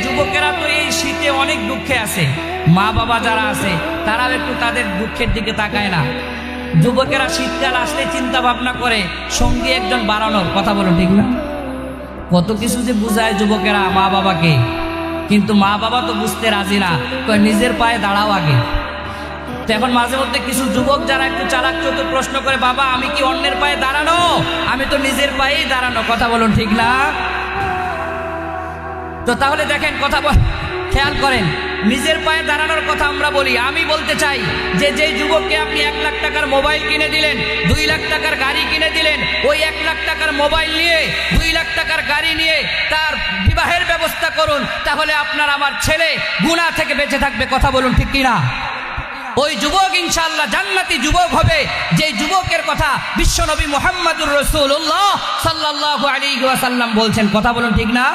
যুবকেরা তো এই শীতে অনেক দুঃখে আছে, মা বাবা যারা আছে তারাও একটু তাদের দুঃখের দিকে তাকায় না। যুবকেরা শীতকাল আসলে চিন্তা ভাবনা করে সঙ্গী একজন বাড়ানোর কথা, বলো ঠিক না? কত কিছু যে বুঝায় যুবকেরা মা বাবাকে, কিন্তু মা বাবা তো বুঝতে রাজি না, কয় নিজের পায়ে দাঁড়াও আগে। তো এখন মাঝে মধ্যে কিছু যুবক যারা একটু চালাক চতুর প্রশ্ন করে, বাবা আমি কি অন্যের পায়ে দাঁড়ানো? আমি তো নিজের পায়েই দাঁড়ানো, কথা বলুন ঠিক না? তো তাহলে দেখেন, কথা খেয়াল করেন, নিজের পায়ে দাঁড়ানোর কথা আমরা বলি। আমি বলতে চাই যে যেই যুবককে আপনি 1 লাখ টাকার মোবাইল কিনে দিলেন, 2 লাখ টাকার গাড়ি কিনে দিলেন, ওই 1 লাখ টাকার মোবাইল নিয়ে 2 লাখ টাকার গাড়ি নিয়ে তার বিবাহের ব্যবস্থা করুন, তাহলে আপনার আমার ছেলে গুনাহ থেকে বেঁচে থাকবে, কথা বলুন ঠিক কিনা? ওই যুবক ইনশাআল্লাহ জান্নাতি যুবক হবে, যে যুবকের কথা বিশ্বনবী মুহাম্মদুর রাসূলুল্লাহ সাল্লাল্লাহু আলাইহি ওয়াসাল্লাম বলছেন, কথা বলুন ঠিক না?